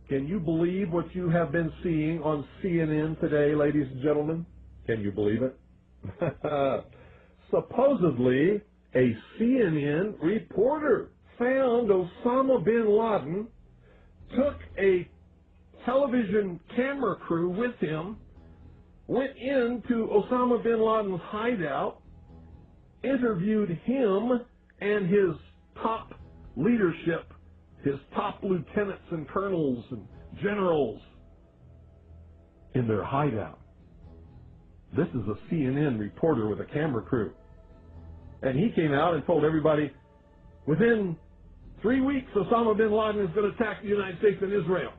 Can you believe what you have been seeing on CNN today, ladies and gentlemen? Can you believe it? Supposedly, a CNN reporter found Osama bin Laden, took a television camera crew with him, went into Osama bin Laden's hideout, interviewed him and his top leadership, his top lieutenants and colonels and generals in their hideout. This is a CNN reporter with a camera crew. And he came out and told everybody, within 3 weeks, Osama bin Laden is going to attack the United States and Israel.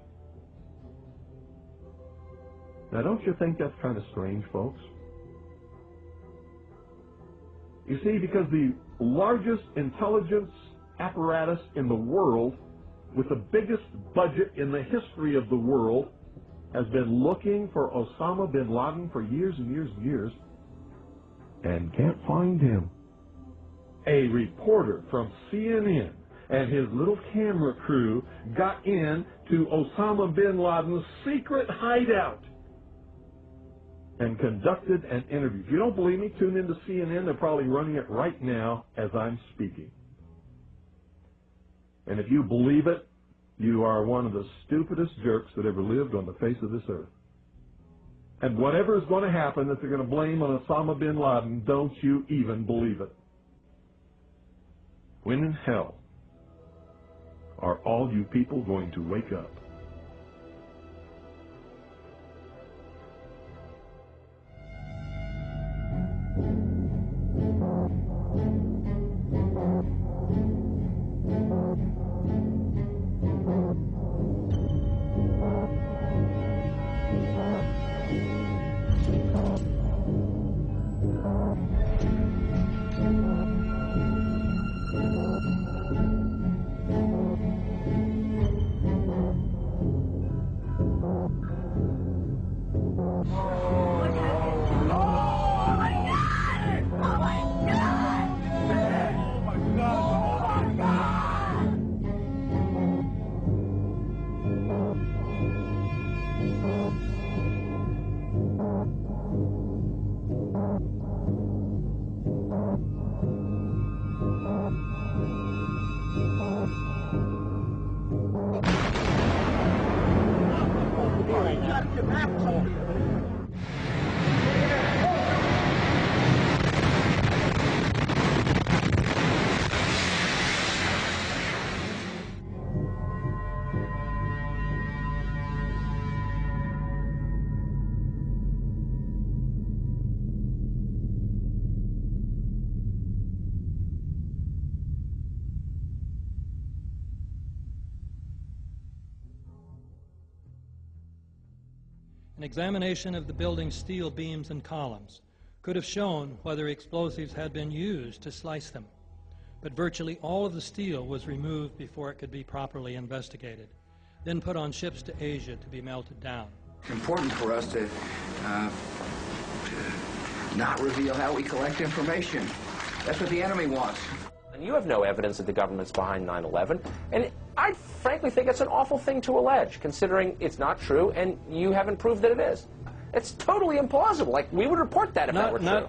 Now, don't you think that's kind of strange, folks? You see, because the largest intelligence apparatus in the world, with the biggest budget in the history of the world, has been looking for Osama bin Laden for years and years and years, and can't find him. A reporter from CNN and his little camera crew got in to Osama bin Laden's secret hideout and conducted an interview. If you don't believe me, tune into CNN. They're probably running it right now as I'm speaking. And if you believe it, you are one of the stupidest jerks that ever lived on the face of this earth. And whatever is going to happen that they're going to blame on Osama bin Laden, don't you even believe it. When in hell are all you people going to wake up? An examination of the building's steel beams and columns could have shown whether explosives had been used to slice them, but virtually all of the steel was removed before it could be properly investigated, then put on ships to Asia to be melted down. It's important for us to not reveal how we collect information. That's what the enemy wants. And you have no evidence that the government's behind 9/11, and I frankly think it's an awful thing to allege, considering it's not true, and you haven't proved that it is. It's totally implausible. Like, we would report that if that were true.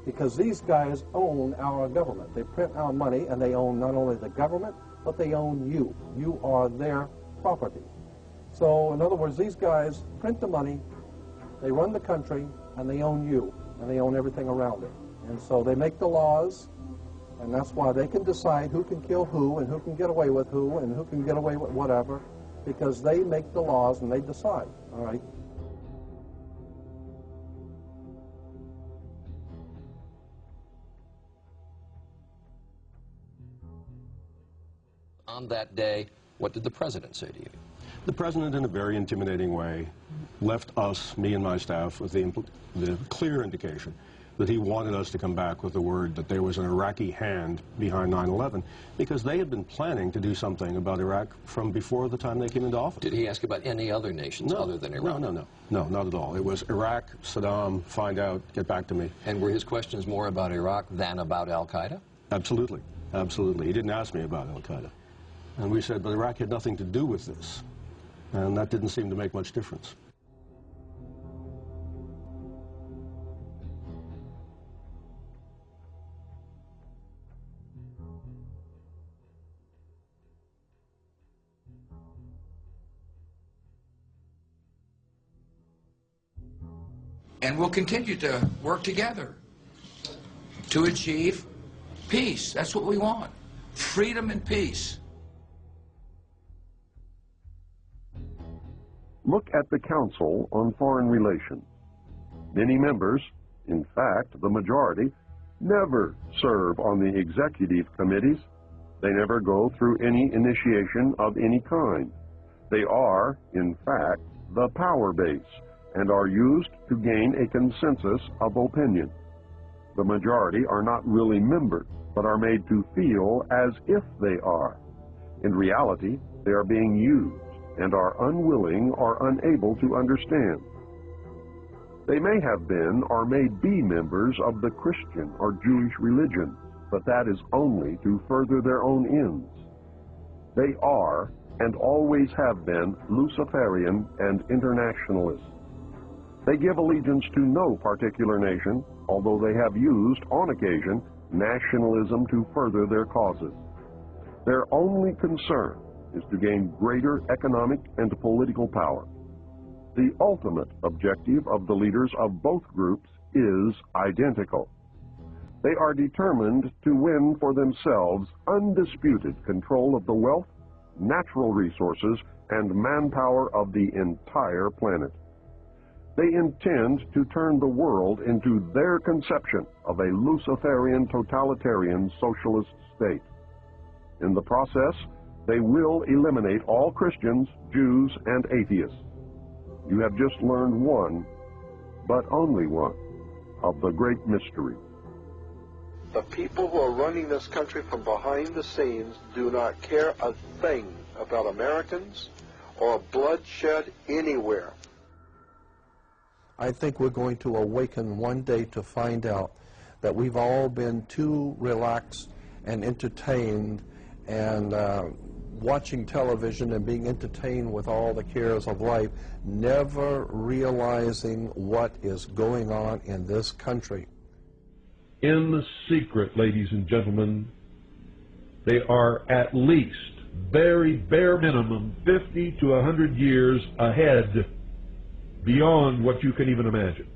Because these guys own our government. They print our money, and they own not only the government, but they own you. You are their property. So, in other words, these guys print the money, they run the country, and they own you, and they own everything around it. And so they make the laws, and that's why they can decide who can kill who, and who can get away with who, and who can get away with whatever, because they make the laws and they decide, all right? On that day, what did the president say to you? The president, in a very intimidating way, left us, me and my staff, with the clear indication that he wanted us to come back with the word that there was an Iraqi hand behind 9/11, because they had been planning to do something about Iraq from before the time they came into office. Did he ask about any other nations other than Iraq? No, not at all. It was Iraq, Saddam, find out, get back to me. And were his questions more about Iraq than about al-Qaeda? Absolutely. Absolutely. He didn't ask me about al-Qaeda. And we said, but Iraq had nothing to do with this. And that didn't seem to make much difference. And we'll continue to work together to achieve peace. That's what we want. Freedom and peace. Look at the Council on Foreign Relations. Many members, in fact, the majority, never serve on the executive committees. They never go through any initiation of any kind. They are, in fact, the power base and are used to gain a consensus of opinion. The majority are not really members, but are made to feel as if they are. In reality, they are being used and are unwilling or unable to understand. They may have been or may be members of the Christian or Jewish religion, but that is only to further their own ends. They are and always have been Luciferian and internationalists. They give allegiance to no particular nation, although they have used, on occasion, nationalism to further their causes. Their only concern is to gain greater economic and political power. The ultimate objective of the leaders of both groups is identical. They are determined to win for themselves undisputed control of the wealth, natural resources, and manpower of the entire planet. They intend to turn the world into their conception of a Luciferian totalitarian socialist state. In the process, they will eliminate all Christians, Jews, and atheists. You have just learned one, but only one, of the great mystery. The people who are running this country from behind the scenes do not care a thing about Americans or bloodshed anywhere. I think we're going to awaken one day to find out that we've all been too relaxed and entertained and watching television and being entertained with all the cares of life, never realizing what is going on in this country. In the secret, ladies and gentlemen, they are at least, very bare minimum, 50 to 100 years ahead, beyond what you can even imagine.